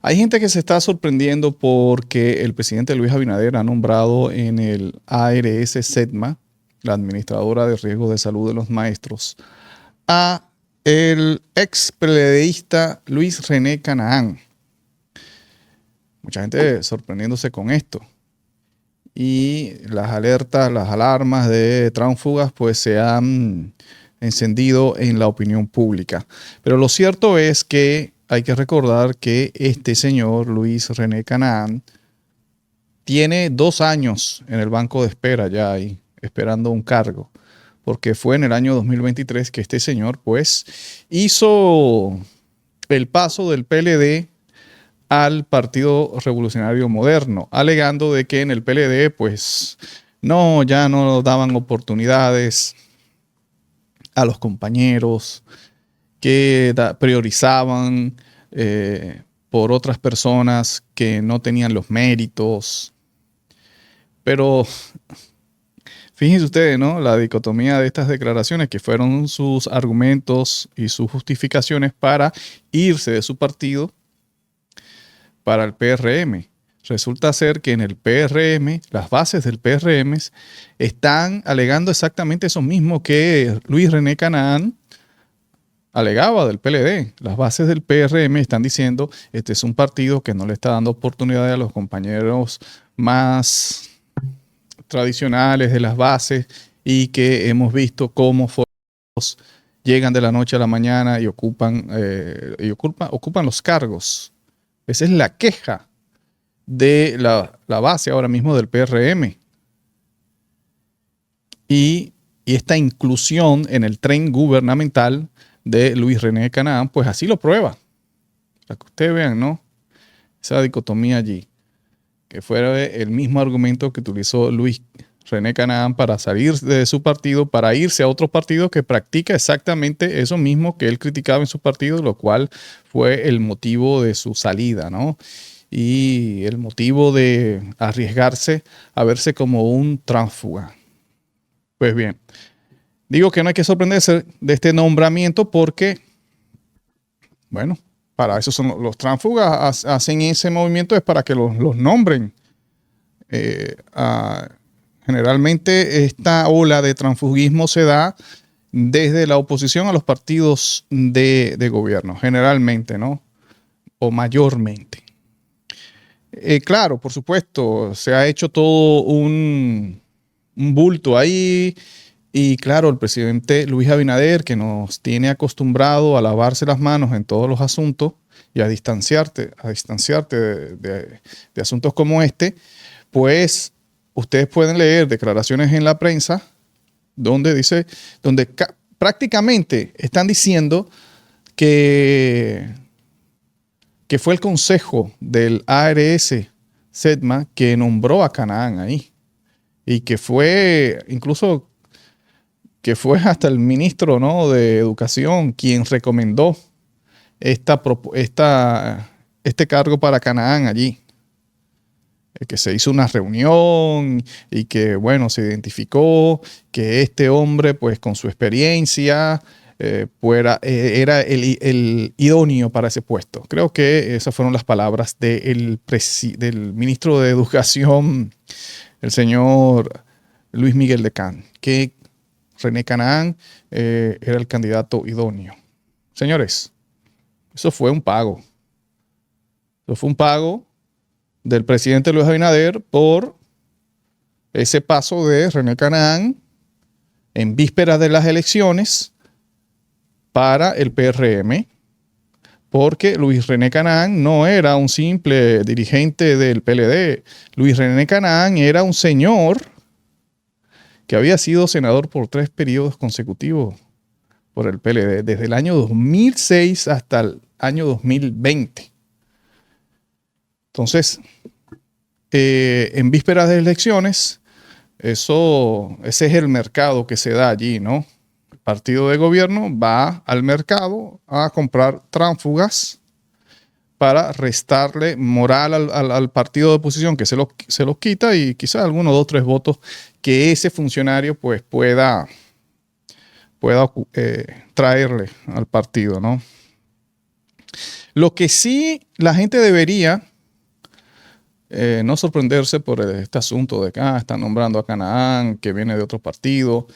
Hay gente que se está sorprendiendo porque el presidente Luis Abinader ha nombrado en el ARS SEDMA, la Administradora de Riesgo de Salud de los Maestros, a el ex PLDista Luis René Canaán. Mucha gente sorprendiéndose con esto. Y las alertas, las alarmas de tránsfugas pues se han encendido en la opinión pública. Pero lo cierto es que hay que recordar que este señor, Luis René Canaán, tiene 2 años en el banco de espera ya ahí, esperando un cargo. Porque fue en el año 2023 que este señor pues hizo el paso del PLD al Partido Revolucionario Moderno, alegando de que en el PLD pues no, ya no daban oportunidades a los compañeros, que priorizaban por otras personas que no tenían los méritos. Pero fíjense ustedes, ¿no? La dicotomía de estas declaraciones que fueron sus argumentos y sus justificaciones para irse de su partido para el PRM. Resulta ser que en el PRM, las bases del PRM están alegando exactamente eso mismo que Luis René Canaán alegaba del PLD. Las bases del PRM están diciendo, este es un partido que no le está dando oportunidad a los compañeros más tradicionales de las bases y que hemos visto cómo llegan de la noche a la mañana y ocupan los cargos. Esa es la queja de la base ahora mismo del PRM. Y esta inclusión en el tren gubernamental de Luis René Canaán, pues así lo prueba. Para que ustedes vean, ¿no? Esa dicotomía allí. Que fuera el mismo argumento que utilizó Luis René Canaán para salir de su partido, para irse a otro partido que practica exactamente eso mismo que él criticaba en su partido, lo cual fue el motivo de su salida, ¿no? Y el motivo de arriesgarse a verse como un tránsfuga. Pues bien, digo que no hay que sorprenderse de este nombramiento porque, bueno, para eso son los tránsfugas, hacen ese movimiento es para que los nombren. Generalmente esta ola de transfugismo se da desde la oposición a los partidos de gobierno, generalmente, ¿no? O mayormente. Claro, por supuesto, se ha hecho todo un bulto ahí. Y claro, el presidente Luis Abinader, que nos tiene acostumbrado a lavarse las manos en todos los asuntos y a distanciarte de asuntos como este, pues ustedes pueden leer declaraciones en la prensa donde prácticamente están diciendo que fue el consejo del ARS SEDMA que nombró a Canaán ahí y que fue incluso que fue hasta el ministro, ¿no?, de Educación quien recomendó este cargo para Canaán allí. Que se hizo una reunión y que, bueno, se identificó que este hombre, pues con su experiencia, era el idóneo para ese puesto. Creo que esas fueron las palabras del ministro de Educación, el señor Luis Miguel Decán, que René Canaán era el candidato idóneo. Señores, eso fue un pago. Eso fue un pago del presidente Luis Abinader por ese paso de René Canaán en vísperas de las elecciones para el PRM, porque Luis René Canaán no era un simple dirigente del PLD. Luis René Canaán era un señor que había sido senador por 3 periodos consecutivos por el PLD, desde el año 2006 hasta el año 2020. Entonces, en vísperas de elecciones, ese es el mercado que se da allí, ¿no? El partido de gobierno va al mercado a comprar tránsfugas para restarle moral al partido de oposición que se los quita y quizás algunos 2 o 3 votos que ese funcionario pues pueda traerle al partido, ¿no? Lo que sí la gente debería no sorprenderse por este asunto de que están nombrando a Canaán, que viene de otro partido,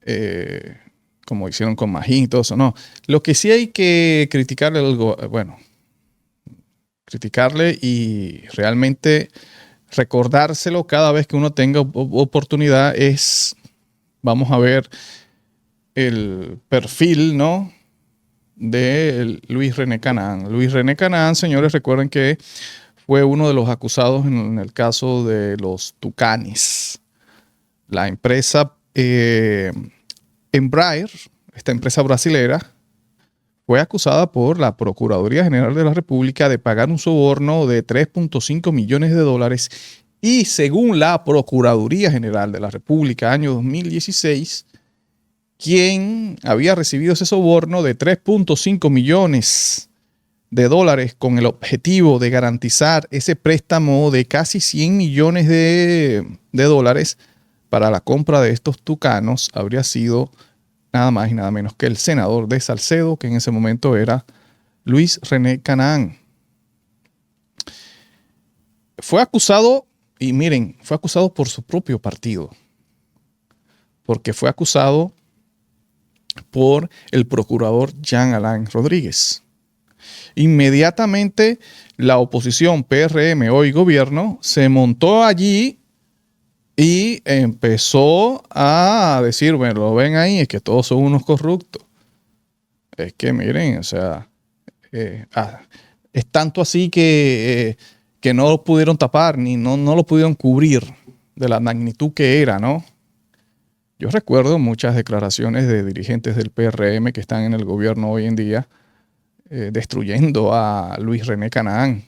eh, como hicieron con Magín y todo eso. No, lo que sí hay que criticarle algo, bueno, criticarle y realmente recordárselo cada vez que uno tenga oportunidad es, vamos a ver el perfil, ¿no?, de Luis René Canaán. Luis René Canaán, señores, recuerden que fue uno de los acusados en el caso de los Tucanes. La empresa Embraer, esta empresa brasilera, fue acusada por la Procuraduría General de la República de pagar un soborno de 3.5 millones de dólares y según la Procuraduría General de la República, año 2016, quien había recibido ese soborno de 3.5 millones de dólares con el objetivo de garantizar ese préstamo de casi 100 millones de dólares para la compra de estos tucanos, habría sido nada más y nada menos que el senador de Salcedo, que en ese momento era Luis René Canaán. Fue acusado, y miren, fue acusado por su propio partido, porque fue acusado por el procurador Jean Alain Rodríguez. Inmediatamente la oposición PRM, hoy gobierno, se montó allí y empezó a decir, bueno, lo ven ahí, es que todos son unos corruptos. Es que miren, o sea, es tanto así que no lo pudieron tapar, ni no lo pudieron cubrir de la magnitud que era, ¿no? Yo recuerdo muchas declaraciones de dirigentes del PRM que están en el gobierno hoy en día destruyendo a Luis René Canaán.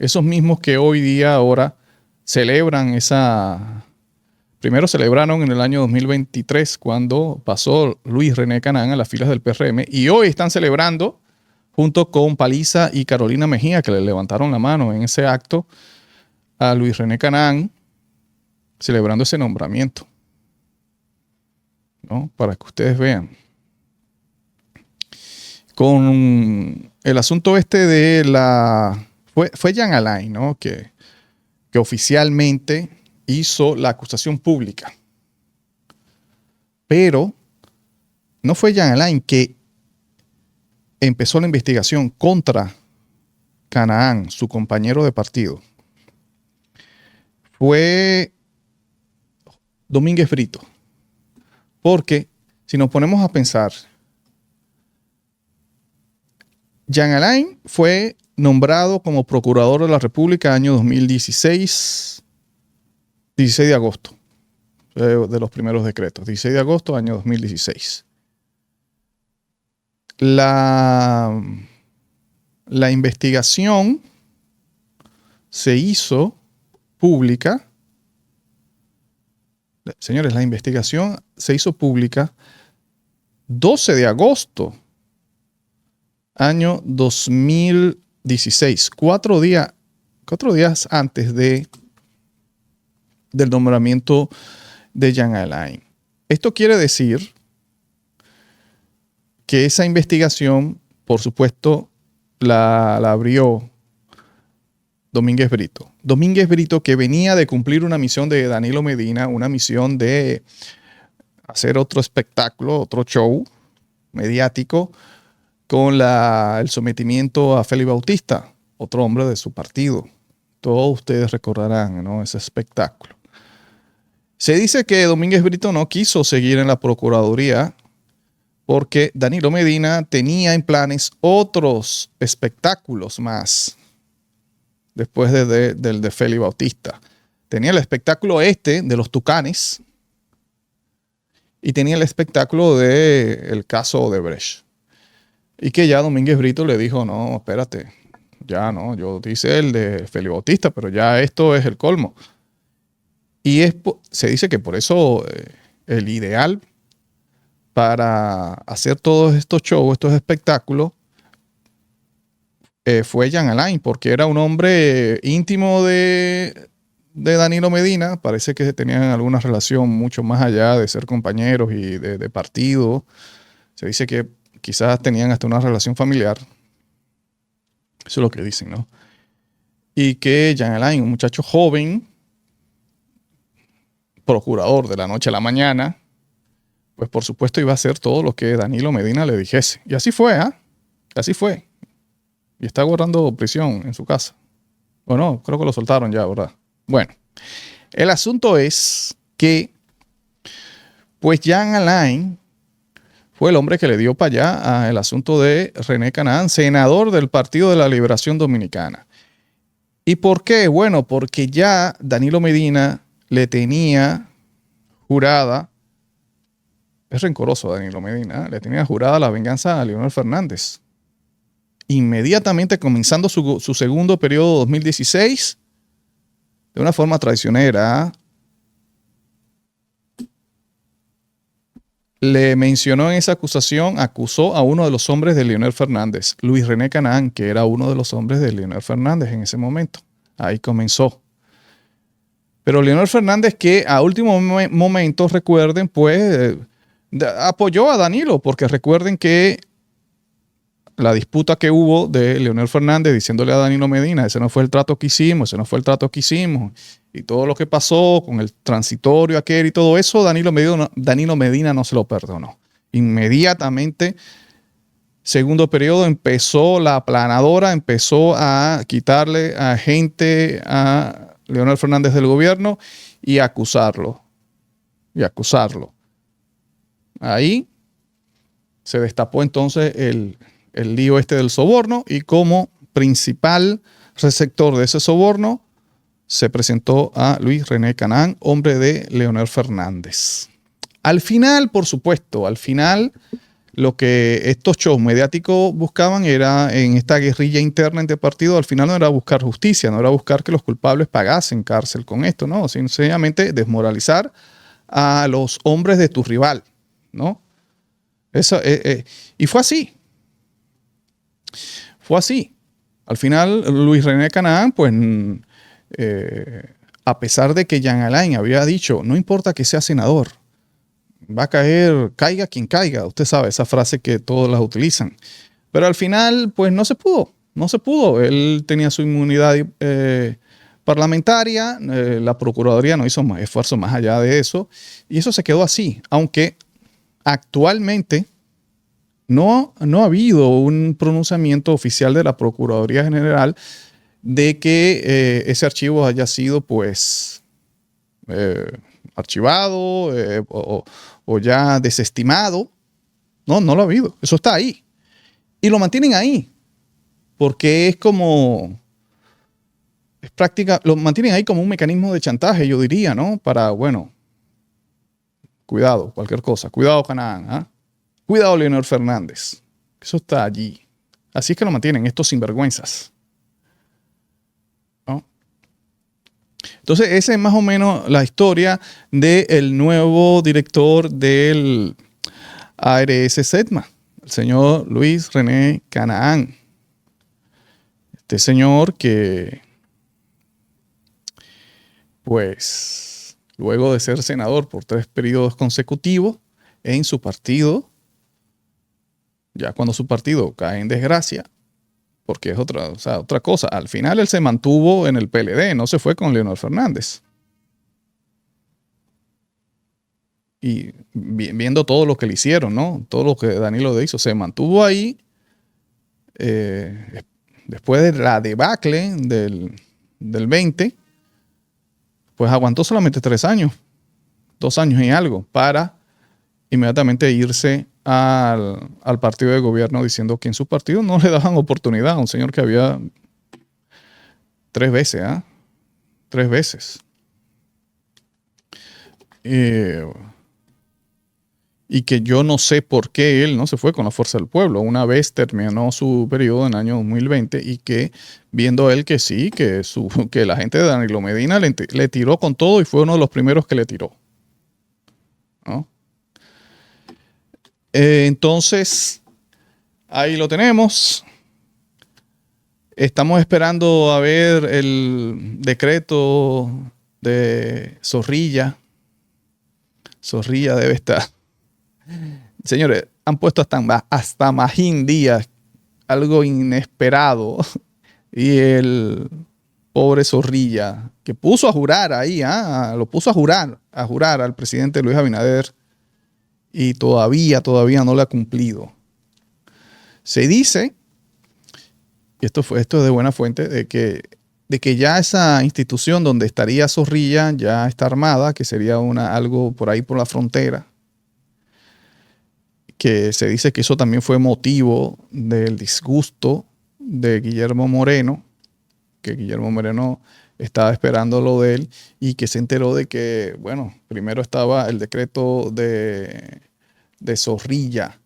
Esos mismos que hoy día ahora celebran esa... Primero celebraron en el año 2023 cuando pasó Luis René Canaán a las filas del PRM y hoy están celebrando junto con Paliza y Carolina Mejía, que le levantaron la mano en ese acto a Luis René Canaán, celebrando ese nombramiento, ¿no? Para que ustedes vean. Con el asunto este de la... Fue Jean Alain, ¿no?, que oficialmente hizo la acusación pública. Pero no fue Jean Alain que empezó la investigación contra Canaán, su compañero de partido. Fue Domínguez Brito. Porque si nos ponemos a pensar, Jean Alain fue nombrado como procurador de la República año 2016, 16 de agosto, de los primeros decretos, 16 de agosto año 2016. La investigación se hizo pública. Señores, la investigación se hizo pública 12 de agosto, año 2016, 4 días antes del nombramiento de Jean Alain. Esto quiere decir que esa investigación, por supuesto, la abrió Domínguez Brito. Domínguez Brito, que venía de cumplir una misión de Danilo Medina, una misión de hacer otro espectáculo, otro show mediático con el sometimiento a Félix Bautista, otro hombre de su partido. Todos ustedes recordarán, ¿no?, ese espectáculo. Se dice que Domínguez Brito no quiso seguir en la Procuraduría porque Danilo Medina tenía en planes otros espectáculos más después del de Félix Bautista. Tenía el espectáculo de los Tucanes y tenía el espectáculo del caso Odebrecht. Y que ya Domínguez Brito le dijo, no, espérate, ya no, yo hice el de Félix Bautista, pero ya esto es el colmo. Y se dice que por eso el ideal para hacer todos estos shows, estos espectáculos, fue Jean Alain, porque era un hombre íntimo de Danilo Medina. Parece que tenían alguna relación mucho más allá de ser compañeros y de partido. Se dice que quizás tenían hasta una relación familiar. Eso es lo que dicen, ¿no? Y que Jean Alain, un muchacho joven, procurador de la noche a la mañana, pues por supuesto iba a hacer todo lo que Danilo Medina le dijese. Y así fue, ¿ah? Así fue. Y está guardando prisión en su casa. Bueno, creo que lo soltaron ya, ¿verdad? Bueno, el asunto es que, pues Jean Alain fue el hombre que le dio para allá al asunto de René Canaan, senador del Partido de la Liberación Dominicana. ¿Y por qué? Bueno, porque ya Danilo Medina le tenía jurada, es rencoroso Danilo Medina, le tenía jurada la venganza a Leonel Fernández. Inmediatamente comenzando su segundo periodo 2016, de una forma traicionera, le mencionó en esa acusación, acusó a uno de los hombres de Leonel Fernández, Luis René Canaan, que era uno de los hombres de Leonel Fernández en ese momento. Ahí comenzó. Pero Leonel Fernández, que a último momento, recuerden, pues apoyó a Danilo, porque recuerden que la disputa que hubo de Leonel Fernández diciéndole a Danilo Medina, ese no fue el trato que hicimos, ese no fue el trato que hicimos, y todo lo que pasó con el transitorio aquel y todo eso, Danilo Medina no se lo perdonó. Inmediatamente, segundo periodo, empezó la aplanadora, empezó a quitarle a gente a Leonel Fernández del gobierno y a acusarlo. Ahí se destapó entonces el lío este del soborno, y como principal receptor de ese soborno se presentó a Luis René Canaan, hombre de Leonel Fernández. Al final, por supuesto, lo que estos shows mediáticos buscaban era, en esta guerrilla interna entre partidos, al final no era buscar justicia, no era buscar que los culpables pagasen cárcel con esto, no, sencillamente desmoralizar a los hombres de tu rival, ¿no? Y fue así. Fue así. Al final, Luis René Canaan, pues, a pesar de que Jean Alain había dicho, no importa que sea senador, va a caer, caiga quien caiga. Usted sabe, esa frase que todos las utilizan. Pero al final, pues, no se pudo. Él tenía su inmunidad parlamentaria, la Procuraduría no hizo más esfuerzo más allá de eso, y eso se quedó así. Aunque actualmente no ha habido un pronunciamiento oficial de la Procuraduría General de que ese archivo haya sido, pues, archivado o ya desestimado. No lo ha habido. Eso está ahí. Y lo mantienen ahí. Porque lo mantienen ahí como un mecanismo de chantaje, yo diría, ¿no? Para, bueno, cuidado, cualquier cosa. Cuidado, Canaan, ¿ah? Cuidado, Leonel Fernández. Eso está allí. Así es que lo mantienen estos sinvergüenzas, ¿no? Entonces, esa es más o menos la historia del nuevo director del ARS-CETMA, el señor Luis René Canaan. Este señor que, pues, luego de ser senador por 3 periodos consecutivos en su partido, ya cuando su partido cae en desgracia, porque es otra cosa. Al final él se mantuvo en el PLD, no se fue con Leonel Fernández. Y viendo todo lo que le hicieron, ¿no? Todo lo que Danilo le hizo, se mantuvo ahí. Después de la debacle del 20, pues aguantó solamente 3 años, 2 años y algo, para inmediatamente irse al partido de gobierno, diciendo que en su partido no le daban oportunidad a un señor que había 3 veces, 3 veces. Y que yo no sé por qué él no se fue con la fuerza del pueblo. Una vez terminó su periodo en el año 2020 y que, viendo él que sí, que la gente de Danilo Medina le tiró con todo y fue uno de los primeros que le tiró, ¿no? Entonces, ahí lo tenemos. Estamos esperando a ver el decreto de Zorrilla. Zorrilla debe estar. Señores, han puesto hasta Magín Díaz, algo inesperado, Y el pobre Zorrilla, que puso a jurar ahí, lo puso a jurar al presidente Luis Abinader y todavía no le ha cumplido. Se dice, y esto es de buena fuente, de que ya esa institución donde estaría Zorrilla ya está armada, que sería algo por ahí por la frontera, que se dice que eso también fue motivo del disgusto de Guillermo Moreno, que Guillermo Moreno estaba esperando lo de él y que se enteró de que, bueno, primero estaba el decreto de Zorrilla.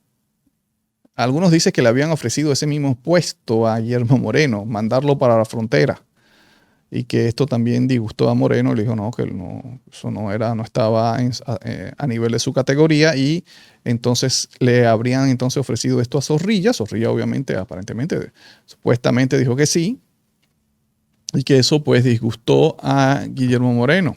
Algunos dicen que le habían ofrecido ese mismo puesto a Guillermo Moreno, mandarlo para la frontera, y que esto también disgustó a Moreno. Le dijo no, que no, eso no estaba a nivel de su categoría, y entonces le habrían entonces ofrecido esto a Zorrilla. Zorrilla obviamente, aparentemente, supuestamente dijo que sí, y que eso pues disgustó a Guillermo Moreno.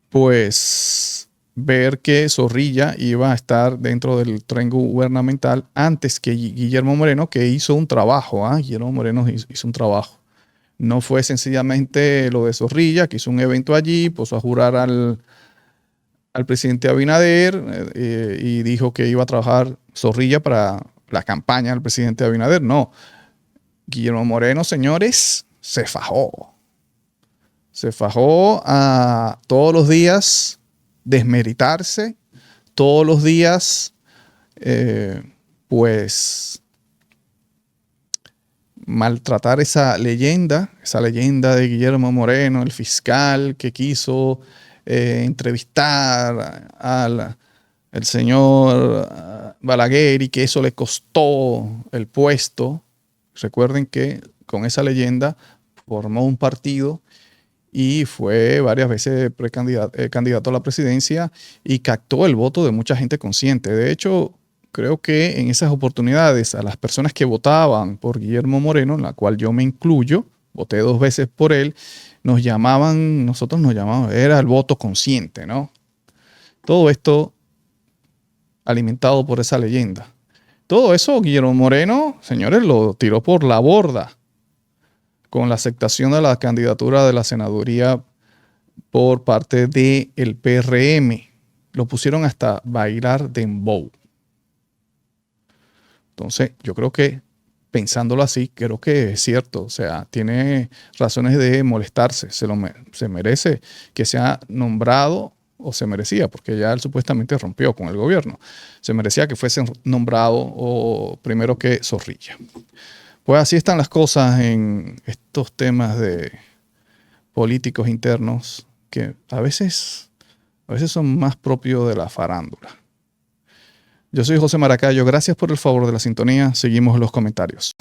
Pues ver que Zorrilla iba a estar dentro del tren gubernamental antes que Guillermo Moreno, que hizo un trabajo. Guillermo Moreno hizo un trabajo. No fue sencillamente lo de Zorrilla, que hizo un evento allí, puso a jurar al presidente Abinader y dijo que iba a trabajar Zorrilla para la campaña del presidente Abinader. No, Guillermo Moreno, señores, se fajó. Se fajó a todos los días desmeritarse, todos los días, pues, maltratar esa leyenda de Guillermo Moreno, el fiscal que quiso entrevistar al señor Balaguer, y que eso le costó el puesto. Recuerden que con esa leyenda formó un partido y fue varias veces candidato a la presidencia y captó el voto de mucha gente consciente. De hecho, creo que en esas oportunidades a las personas que votaban por Guillermo Moreno, en la cual yo me incluyo, voté 2 veces por él, nosotros nos llamaban, era el voto consciente, ¿no? Todo esto alimentado por esa leyenda. Todo eso Guillermo Moreno, señores, lo tiró por la borda con la aceptación de la candidatura de la senaduría por parte del PRM. Lo pusieron hasta bailar dembow. Entonces, yo creo que, pensándolo así, creo que es cierto. O sea, tiene razones de molestarse. Se merece que sea nombrado, o se merecía, porque ya él supuestamente rompió con el gobierno. Se merecía que fuese nombrado o primero que Zorrilla. Pues así están las cosas en estos temas de políticos internos que a veces son más propios de la farándula. Yo soy José Maracayo, gracias por el favor de la sintonía. Seguimos en los comentarios.